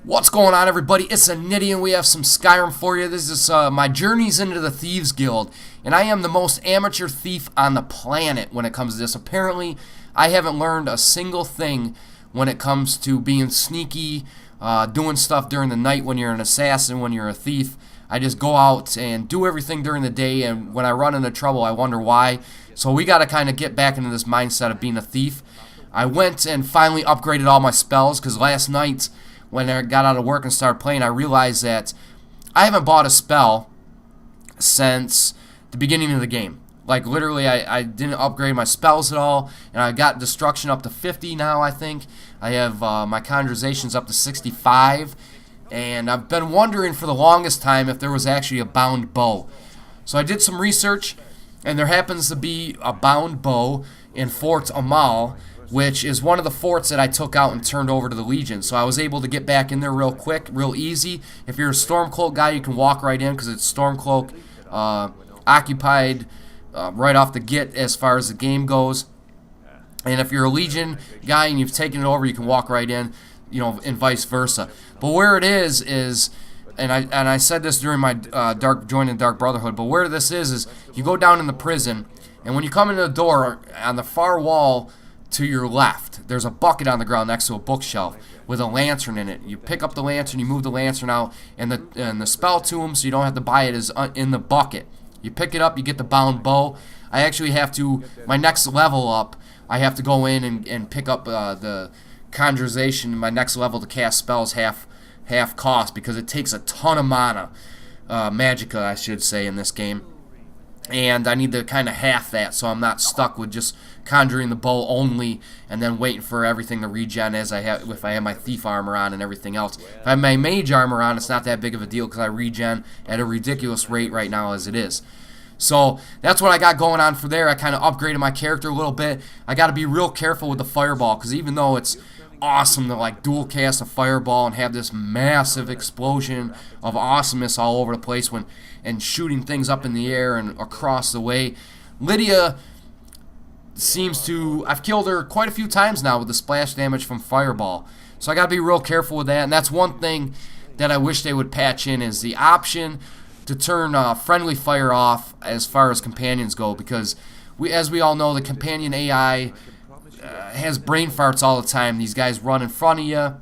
What's going on, everybody? It's TheNidien. We have some Skyrim for you. This is my journeys into the Thieves Guild, and I am the most amateur thief on the planet when it comes to this. Apparently, I haven't learned a single thing when it comes to being sneaky, doing stuff during the night when you're an assassin, when you're a thief. I just go out and do everything during the day, and when I run into trouble, I wonder why. So we got to kind of get back into this mindset of being a thief. I went and finally upgraded all my spells, because last night, when I got out of work and started playing, I realized that I haven't bought a spell since the beginning of the game. Like, literally, I didn't upgrade my spells at all, and I got Destruction up to 50 now, I think. I have my Conjurations up to 65, and I've been wondering for the longest time if there was actually a bound bow. So I did some research, and there happens to be a bound bow in Fort Amal, which is one of the forts that I took out and turned over to the Legion. So I was able to get back in there real quick, real easy. If you're a Stormcloak guy, you can walk right in because it's Stormcloak occupied right off the get as far as the game goes. And if you're a Legion guy and you've taken it over, you can walk right in, you know, and vice versa. But where it is and I said this during my joining Dark Brotherhood, but where this is you go down in the prison, and when you come into the door, on the far wall to your left, there's a bucket on the ground next to a bookshelf with a lantern in it. You pick up the lantern, you move the lantern out, and the spell tomb, so you don't have to buy it, is in the bucket. You pick it up, you get the bound bow. I actually have to, my next level up, I have to go in and pick up the Conjuration, my next level to cast spells half cost, because it takes a ton of mana, magicka I should say, in this game. And I need to kind of half that, so I'm not stuck with just conjuring the bow only and then waiting for everything to regen as I have if I have my thief armor on and everything else. If I have my mage armor on, it's not that big of a deal because I regen at a ridiculous rate right now as it is. So that's what I got going on for there. I kind of upgraded my character a little bit. I got to be real careful with the fireball, because even though it's awesome to like dual cast a fireball and have this massive explosion of awesomeness all over the place and shooting things up in the air and across the way, Lydia seems to, I've killed her quite a few times now with the splash damage from fireball. So I gotta be real careful with that, and that's one thing that I wish they would patch in, is the option to turn friendly fire off as far as companions go, because as we all know, the companion AI has brain farts all the time. These guys run in front of you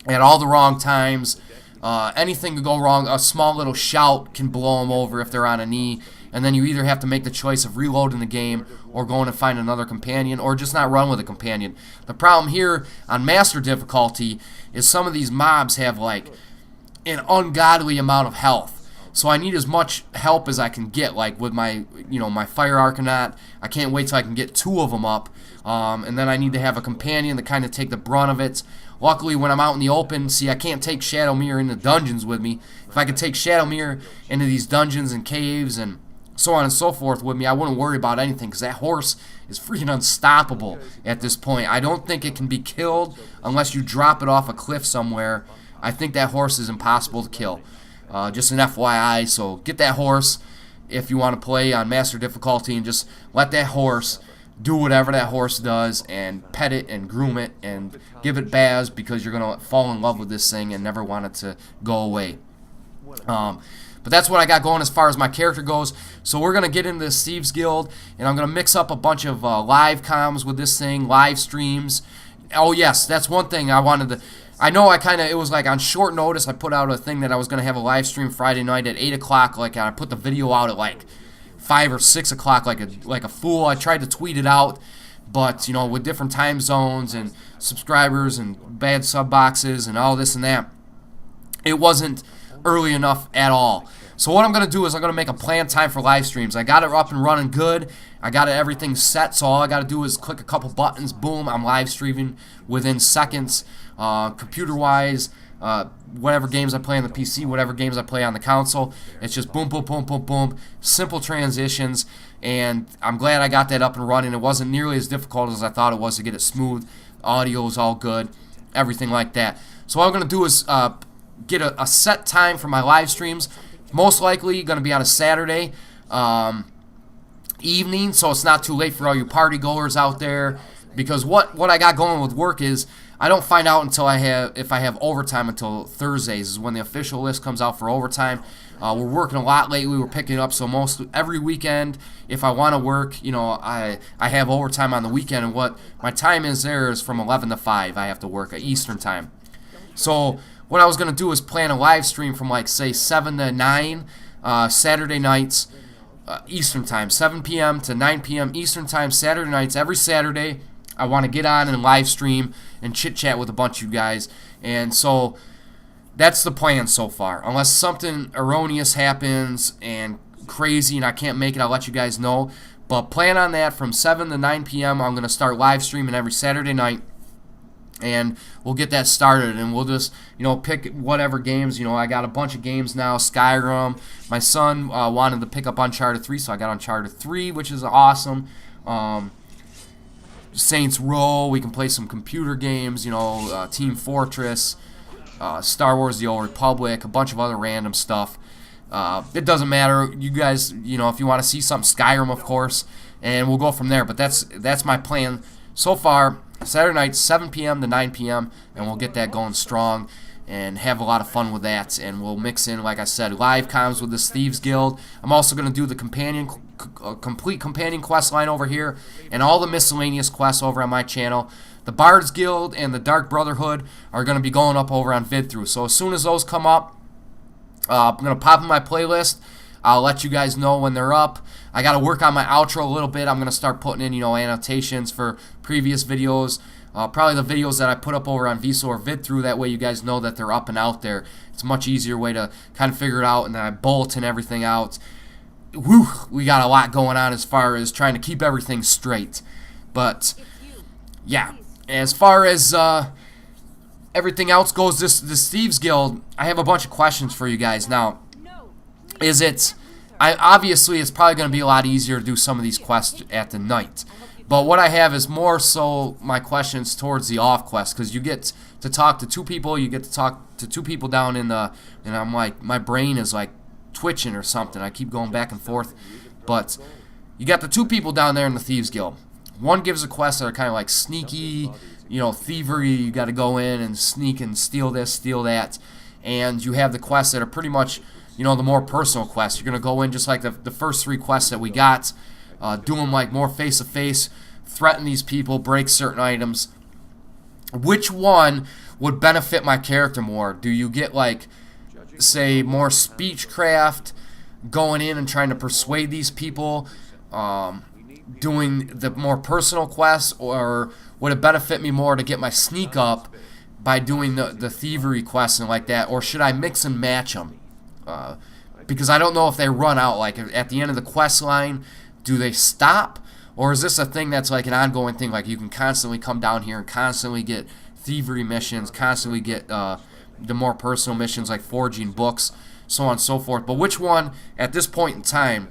at all the wrong times. Anything could go wrong. A small little shout can blow them over if they're on a knee, and then you either have to make the choice of reloading the game or going to find another companion, or just not run with a companion. The problem here on master difficulty is some of these mobs have like an ungodly amount of health. So I need as much help as I can get, like with my, my Fire Arcanaut. I can't wait till I can get 2 of them up, and then I need to have a companion to kind of take the brunt of it. Luckily, when I'm out in the open, see, I can't take Shadowmere into dungeons with me. If I could take Shadowmere into these dungeons and caves and so on and so forth with me, I wouldn't worry about anything, because that horse is freaking unstoppable at this point. I don't think it can be killed unless you drop it off a cliff somewhere. I think that horse is impossible to kill. Just an FYI, so get that horse if you want to play on master difficulty, and just let that horse do whatever that horse does, and pet it and groom it and give it baths, because you're going to fall in love with this thing and never want it to go away. But that's what I got going as far as my character goes. So we're going to get into this Thieves Guild, and I'm going to mix up a bunch of live comms with this thing, live streams. Oh yes, that's one thing I wanted to... I know it was like on short notice, I put out a thing that I was going to have a live stream Friday night at 8 o'clock, like, and I put the video out at like 5 or 6 o'clock like a fool. I tried to tweet it out, but, with different time zones and subscribers and bad sub boxes and all this and that, it wasn't early enough at all. So what I'm going to do is I'm going to make a planned time for live streams. I got it up and running good. I got everything set, so all I got to do is click a couple buttons. Boom, I'm live streaming within seconds. Computer-wise, whatever games I play on the PC, whatever games I play on the console, it's just boom, boom, boom, boom, boom. Simple transitions, and I'm glad I got that up and running. It wasn't nearly as difficult as I thought it was to get it smooth. Audio is all good, everything like that. So what I'm going to do is get a set time for my live streams. Most likely going to be on a Saturday evening, so it's not too late for all you party goers out there. because what I got going with work is I don't find out until if I have overtime until Thursdays is when the official list comes out for overtime. We're working a lot lately. We're picking up, so most every weekend, if I want to work, you know, I have overtime on the weekend, and what my time is there is from 11 to 5. I have to work at Eastern time. So what I was going to do is plan a live stream from like say 7 to 9 Saturday nights Eastern time, 7 p.m. to 9 p.m. Eastern time Saturday nights. Every Saturday I want to get on and live stream and chit chat with a bunch of you guys, and so that's the plan so far. Unless something erroneous happens and crazy and I can't make it, I'll let you guys know. But plan on that from 7 to 9 p.m. I'm going to start live streaming every Saturday night. And we'll get that started, and we'll just, you know, pick whatever games. You know, I got a bunch of games now. Skyrim. My son wanted to pick up Uncharted 3, so I got Uncharted 3, which is awesome. Saints Row. We can play some computer games. You know, Team Fortress, Star Wars: The Old Republic, a bunch of other random stuff. It doesn't matter. You guys, you know, if you want to see something, Skyrim, of course, and we'll go from there. But that's my plan so far. Saturday night, 7 p.m. to 9 p.m., and we'll get that going strong and have a lot of fun with that. And we'll mix in, like I said, live comms with this Thieves Guild. I'm also going to do the complete companion quest line over here and all the miscellaneous quests over on my channel. The Bards Guild and the Dark Brotherhood are going to be going up over on VidThru. So as soon as those come up, I'm going to pop in my playlist. I'll let you guys know when they're up. I got to work on my outro a little bit. I'm going to start putting in, you know, annotations for previous videos. Probably the videos that I put up over on VidThru or VidThru. That way you guys know that they're up and out there. It's a much easier way to kind of figure it out, and then I bulletin everything out. Whew, we got a lot going on as far as trying to keep everything straight. But, yeah, as far as everything else goes, this Thieves Guild, I have a bunch of questions for you guys. Now, obviously it's probably going to be a lot easier to do some of these quests at the night. But what I have is more so my questions towards the off quest, because you get to talk to two people. You get to talk to two people down in the, and I'm like, my brain is like twitching or something. I keep going back and forth. But you got the two people down there in the Thieves Guild. One gives a quest that are kind of like sneaky, you know, thievery. You got to go in and sneak and steal this, steal that. And you have the quests that are pretty much, you know, the more personal quests. You're going to go in just like the first three quests that we got. Do them like more face-to-face, threaten these people, break certain items. Which one would benefit my character more? Do you get like, say, more speechcraft, going in and trying to persuade these people, doing the more personal quests, or would it benefit me more to get my sneak up by doing the thievery quests and like that, or should I mix and match them? Because I don't know if they run out, like at the end of the quest line, do they stop? Or is this a thing that's like an ongoing thing, like you can constantly come down here and constantly get thievery missions, constantly get the more personal missions like forging books, so on and so forth. But which one, at this point in time,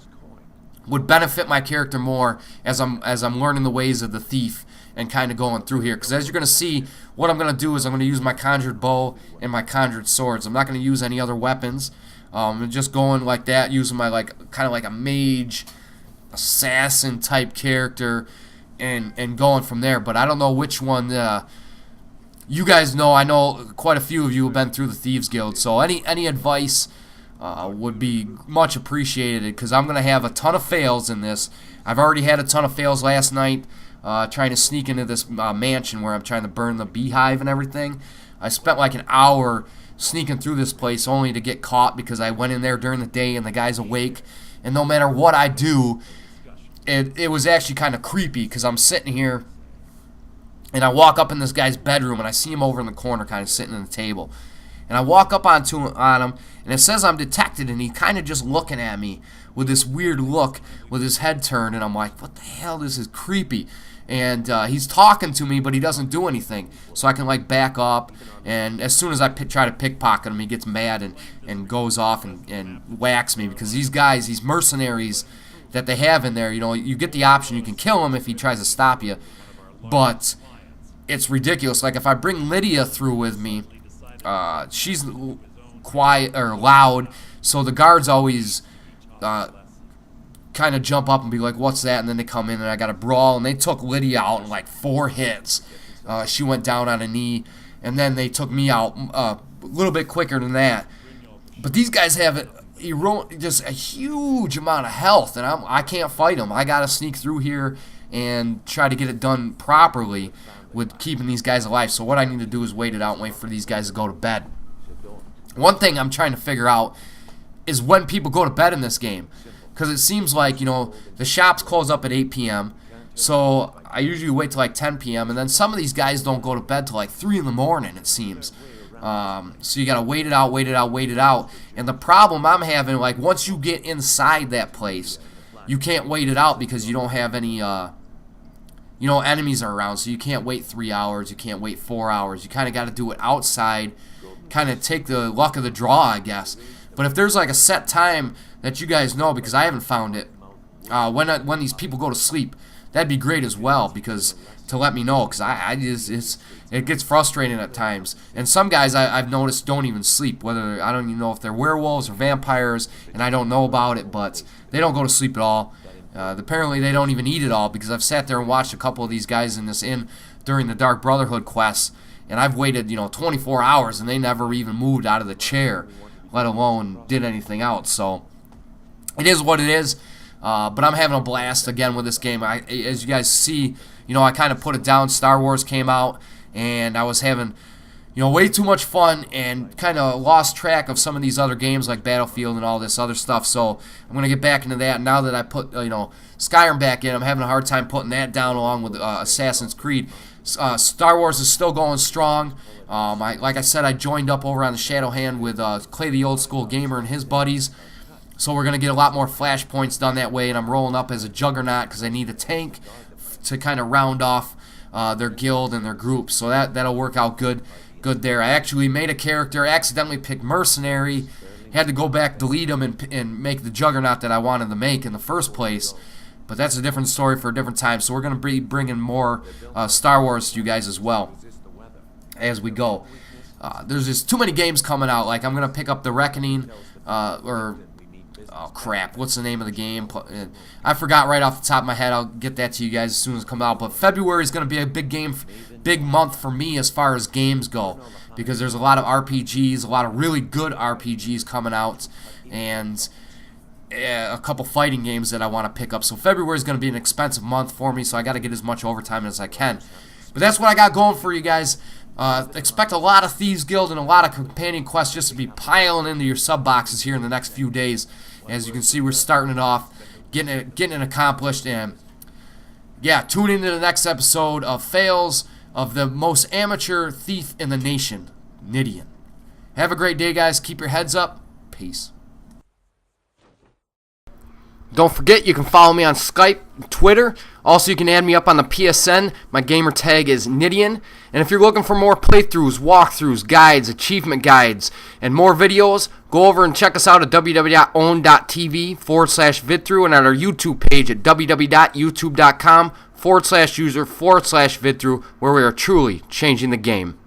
would benefit my character more as I'm learning the ways of the thief and kind of going through here? Because as you're going to see, what I'm going to do is I'm going to use my conjured bow and my conjured swords. I'm not going to use any other weapons. I'm just going like that, using my kind of like a mage, assassin type character, and going from there. But I don't know which one. You guys know. I know quite a few of you have been through the Thieves Guild, so any advice would be much appreciated, because I'm gonna have a ton of fails in this. I've already had a ton of fails last night trying to sneak into this mansion where I'm trying to burn the beehive and everything. I spent like an hour sneaking through this place only to get caught because I went in there during the day and the guy's awake. And no matter what I do, it was actually kind of creepy, because I'm sitting here and I walk up in this guy's bedroom and I see him over in the corner kind of sitting at the table. And I walk up on him and it says I'm detected, and he's kind of just looking at me with this weird look with his head turned, and I'm like, what the hell, this is creepy. And he's talking to me, but he doesn't do anything. So I can like back up, and as soon as I try to pickpocket him, he gets mad and goes off and whacks me, because these guys, these mercenaries that they have in there, you know, you get the option, you can kill him if he tries to stop you, but it's ridiculous. Like if I bring Lydia through with me, she's quiet or loud, so the guards always kind of jump up and be like, what's that? And then they come in and I got a brawl, and they took Lydia out in like 4 hits. She went down on a knee, and then they took me out a little bit quicker than that. But these guys have just a huge amount of health, and I can't fight them. I got to sneak through here and try to get it done properly with keeping these guys alive. So what I need to do is wait it out and wait for these guys to go to bed. One thing I'm trying to figure out is when people go to bed in this game, because it seems like, the shops close up at 8 p.m., so I usually wait till like 10 p.m., and then some of these guys don't go to bed till like 3 in the morning, it seems. So you got to wait it out. And the problem I'm having, like, once you get inside that place, you can't wait it out because you don't have any, enemies are around. So you can't wait 3 hours. You can't wait 4 hours. You kind of got to do it outside, kind of take the luck of the draw, I guess. But if there's like a set time that you guys know, because I haven't found it, when these people go to sleep, that'd be great as well, because to let me know, because it gets frustrating at times. And some guys I've noticed don't even sleep. Whether I don't even know if they're werewolves or vampires, and I don't know about it, but they don't go to sleep at all. Apparently they don't even eat at all, because I've sat there and watched a couple of these guys in this inn during the Dark Brotherhood quests, and I've waited 24 hours and they never even moved out of the chair, let alone did anything else. So it is what it is. But I'm having a blast again with this game. As you guys see, I kind of put it down. Star Wars came out, and I was having, way too much fun and kind of lost track of some of these other games like Battlefield and all this other stuff. So I'm going to get back into that. Now that I put, Skyrim back in, I'm having a hard time putting that down along with Assassin's Creed. Star Wars is still going strong. Like I said, I joined up over on the Shadow Hand with Clay the Old School Gamer and his buddies. So we're going to get a lot more flashpoints done that way, and I'm rolling up as a Juggernaut because I need a tank to kind of round off their guild and their group. So that'll work out good there. I actually made a character, accidentally picked Mercenary, had to go back, delete him, and make the Juggernaut that I wanted to make in the first place. But that's a different story for a different time. So we're going to be bringing more Star Wars to you guys as well as we go. There's just too many games coming out. Like, I'm going to pick up The Reckoning, oh crap, what's the name of the game? I forgot right off the top of my head. I'll get that to you guys as soon as it comes out. But February is going to be a big month for me as far as games go, because there's a lot of RPGs, a lot of really good RPGs coming out, and a couple fighting games that I want to pick up. So February is going to be an expensive month for me, so I got to get as much overtime as I can. But that's what I got going for you guys. Expect a lot of Thieves Guild and a lot of companion quests just to be piling into your sub boxes here in the next few days. As you can see, we're starting it off, getting it accomplished, and yeah, tune into the next episode of Fails of the most amateur thief in the nation, TheNidien. Have a great day, guys. Keep your heads up. Peace. Don't forget, you can follow me on Skype, Twitter. Also, you can add me up on the PSN. My gamer tag is TheNidien. And if you're looking for more playthroughs, walkthroughs, guides, achievement guides, and more videos, go over and check us out at www.own.tv/VidThru and at our YouTube page at www.youtube.com/user/VidThru, where we are truly changing the game.